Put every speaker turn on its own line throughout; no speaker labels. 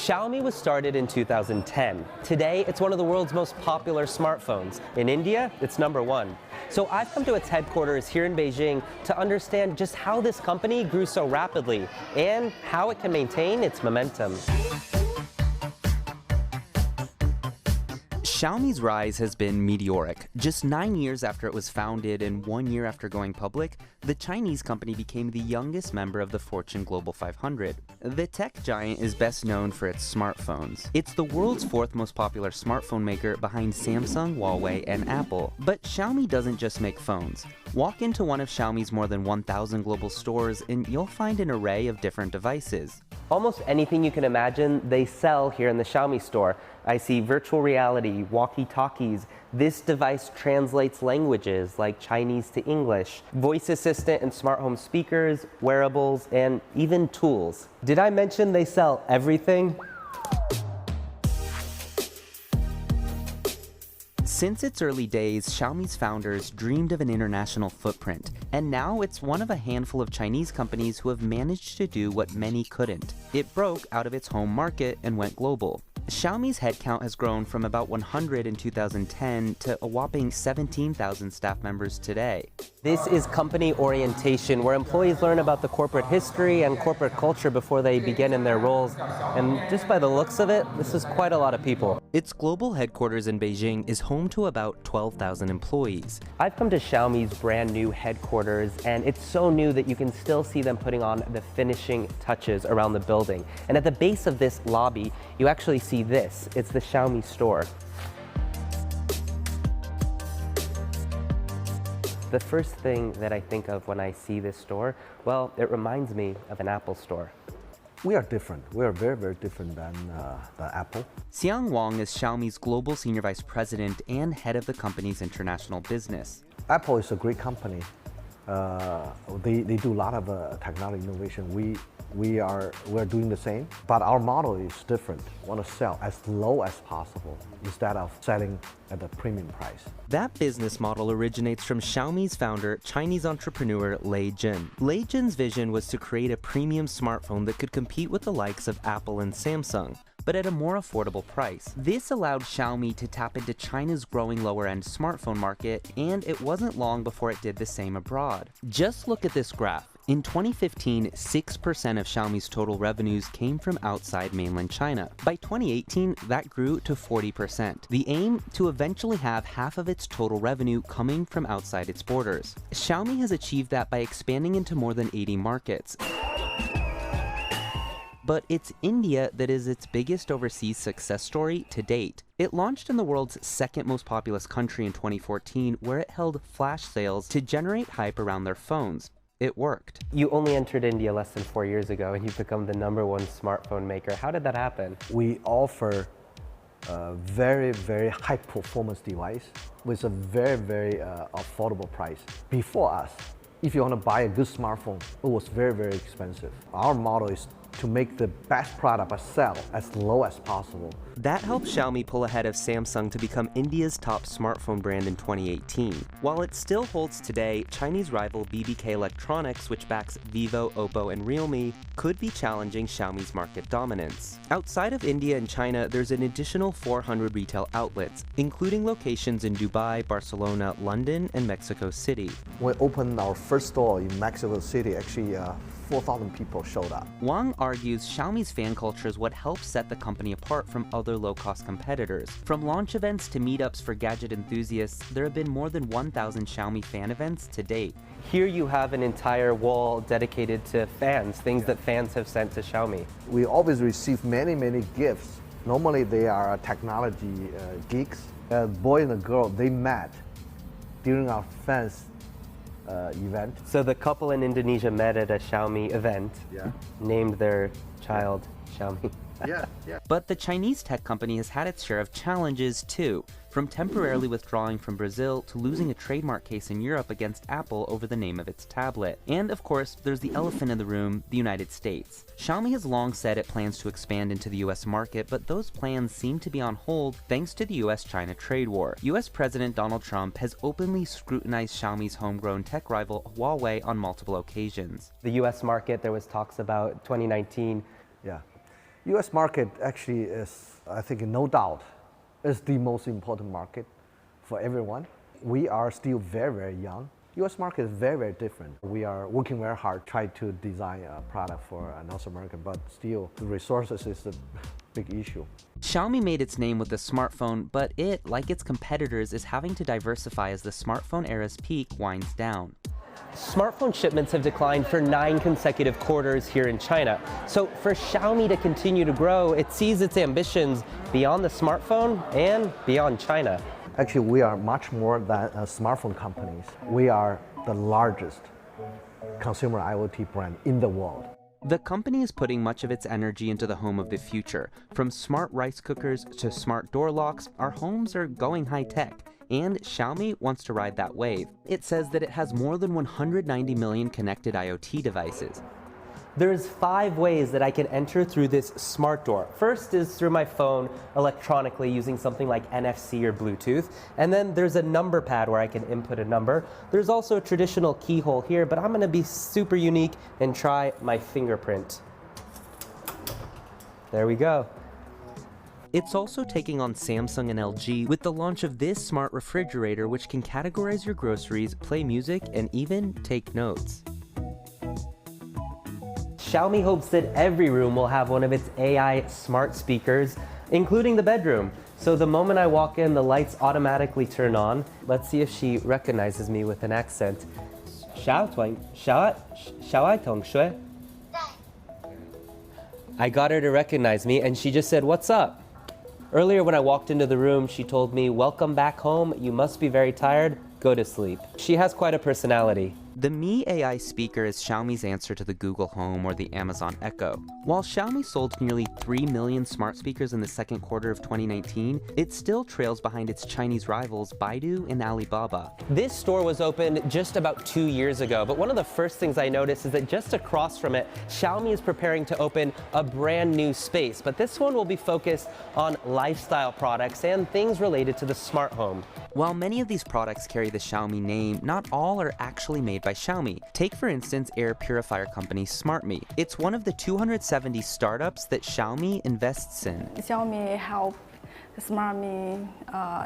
Xiaomi was started in 2010. Today, it's one of the world's most popular smartphones. In India, it's #1. So I've come to its headquarters here in Beijing to understand just how this company grew so rapidly and how it can maintain its momentum.
Xiaomi's rise has been meteoric. Just 9 years after it was founded and 1 year after going public, the Chinese company became the youngest member of the Fortune Global 500. The tech giant is best known for its smartphones. It's the world's fourth most popular smartphone maker behind Samsung, Huawei, and Apple. But Xiaomi doesn't just make phones. Walk into one of Xiaomi's more than 1,000 global stores and you'll find an array of different devices.
Almost anything you can imagine, they sell here in the Xiaomi store. I see virtual reality, walkie-talkies. This device translates languages like Chinese to English, voice assistant and smart home speakers, wearables, and even tools. Did I mention they sell everything?
Since its early days, Xiaomi's founders dreamed of an international footprint, and now it's one of a handful of Chinese companies who have managed to do what many couldn't. It broke out of its home market and went global. Xiaomi's headcount has grown from about 100 in 2010 to a whopping 17,000 staff members today.
This is company orientation, where employees learn about the corporate history and corporate culture before they begin in their roles. And just by the looks of it, this is quite a lot of people.
Its global headquarters in Beijing is home to about 12,000 employees.
I've come to Xiaomi's brand new headquarters, and it's so new that you can still see them putting on the finishing touches around the building. And at the base of this lobby, you actually see this. It's the Xiaomi store. The first thing that I think of when I see this store, well, it reminds me of an Apple store.
We are different. We are very, very different than Apple.
Xiang Wang is Xiaomi's global senior vice president and head of the company's international business.
Apple is a great company. They do a lot of technology innovation. We're doing the same, but our model is different. We want to sell as low as possible instead of selling at a premium price.
That business model originates from Xiaomi's founder, Chinese entrepreneur Lei Jun. Lei Jun's vision was to create a premium smartphone that could compete with the likes of Apple and Samsung, but at a more affordable price. This allowed Xiaomi to tap into China's growing lower-end smartphone market, and it wasn't long before it did the same abroad. Just look at this graph. In 2015, 6% of Xiaomi's total revenues came from outside mainland China. By 2018, that grew to 40%. The aim, to eventually have half of its total revenue coming from outside its borders. Xiaomi has achieved that by expanding into more than 80 markets. But it's India that is its biggest overseas success story to date. It launched in the world's second most populous country in 2014, where it held flash sales to generate hype around their phones. It worked.
You only entered India less than 4 years ago, and you've become the #1 smartphone maker. How did that happen?
We offer a very, very high performance device with a very, very affordable price. Before us, if you want to buy a good smartphone, it was very, very expensive. Our model is to make the best product but sell as low as possible.
That helped Xiaomi pull ahead of Samsung to become India's top smartphone brand in 2018. While it still holds today, Chinese rival BBK Electronics, which backs Vivo, Oppo, and Realme, could be challenging Xiaomi's market dominance. Outside of India and China, there's an additional 400 retail outlets, including locations in Dubai, Barcelona, London, and Mexico City.
When we opened our first store in Mexico City, actually 4,000 people showed up.
Wang argues Xiaomi's fan culture is what helps set the company apart from other low-cost competitors. From launch events to meetups for gadget enthusiasts, there have been more than 1,000 Xiaomi fan events to date.
Here you have an entire wall dedicated to fans, things that fans have sent to Xiaomi.
We always receive many, many gifts. Normally they are technology geeks. A boy and a girl, they met during our fans event.
So the couple in Indonesia met at a Xiaomi event, named their child Xiaomi.
Yeah.
But the Chinese tech company has had its share of challenges too, from temporarily withdrawing from Brazil to losing a trademark case in Europe against Apple over the name of its tablet. And of course, there's the elephant in the room, the United States. Xiaomi has long said it plans to expand into the US market, but those plans seem to be on hold thanks to the US-China trade war. US President Donald Trump has openly scrutinized Xiaomi's homegrown tech rival Huawei on multiple occasions.
The US market, there was talks about 2019.
Yeah. US market actually is, I think, no doubt, is the most important market for everyone. We are still very, very young. US market is very, very different. We are working very hard, try to design a product for North America, but still the resources is a big issue.
Xiaomi made its name with the smartphone, but it, like its competitors, is having to diversify as the smartphone era's peak winds down.
Smartphone shipments have declined for 9 consecutive quarters here in China. So for Xiaomi to continue to grow, it sees its ambitions beyond the smartphone and beyond China.
Actually, we are much more than smartphone companies. We are the largest consumer IoT brand in the world.
The company is putting much of its energy into the home of the future. From smart rice cookers to smart door locks, our homes are going high-tech. And Xiaomi wants to ride that wave. It says that it has more than 190 million connected IoT devices.
There's 5 ways that I can enter through this smart door. First is through my phone electronically using something like NFC or Bluetooth. And then there's a number pad where I can input a number. There's also a traditional keyhole here, but I'm gonna be super unique and try my fingerprint. There we go.
It's also taking on Samsung and LG with the launch of this smart refrigerator, which can categorize your groceries, play music, and even take notes.
Xiaomi hopes that every room will have one of its AI smart speakers, including the bedroom. So the moment I walk in, the lights automatically turn on. Let's see if she recognizes me with an accent. I got her to recognize me, and she just said, "What's up?" Earlier when I walked into the room, she told me, "Welcome back home. You must be very tired. Go to sleep." She has quite a personality.
The Mi AI speaker is Xiaomi's answer to the Google Home or the Amazon Echo. While Xiaomi sold nearly 3 million smart speakers in the second quarter of 2019, it still trails behind its Chinese rivals Baidu and Alibaba.
This store was opened just about 2 years ago, but one of the first things I noticed is that just across from it, Xiaomi is preparing to open a brand new space, but this one will be focused on lifestyle products and things related to the smart home.
While many of these products carry the Xiaomi name, not all are actually made by Xiaomi. Take, for instance, air purifier company SmartMe. It's one of the 270 startups that Xiaomi invests in.
Xiaomi helped SmartMe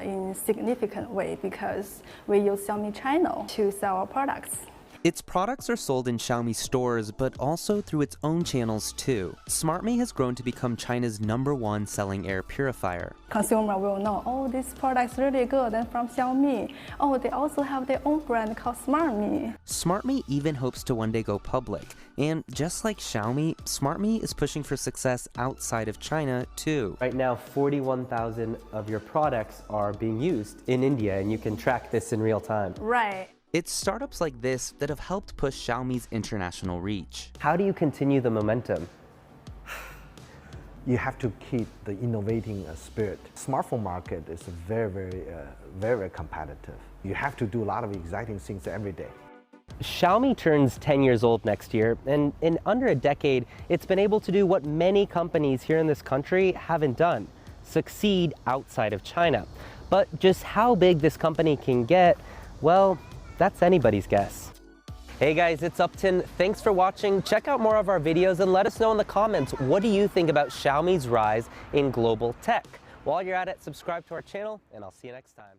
in significant way because we use Xiaomi channel to sell our products.
Its products are sold in Xiaomi stores, but also through its own channels too. SmartMe has grown to become China's #1 selling air purifier.
Consumer will know, oh, this product is really good and from Xiaomi. Oh, they also have their own brand called SmartMe.
SmartMe even hopes to one day go public. And just like Xiaomi, SmartMe is pushing for success outside of China too.
Right now, 41,000 of your products are being used in India, and you can track this in real time.
Right.
It's startups like this that have helped push Xiaomi's international reach.
How do you continue the momentum?
You have to keep the innovating spirit. Smartphone market is very competitive. You have to do a lot of exciting things every day.
Xiaomi turns 10 years old next year, and in under a decade, it's been able to do what many companies here in this country haven't done: succeed outside of China. But just how big this company can get, well, that's anybody's guess. Hey guys, it's Upton. Thanks for watching. Check out more of our videos and let us know in the comments, what do you think about Xiaomi's rise in global tech? While you're at it, subscribe to our channel, and I'll see you next time.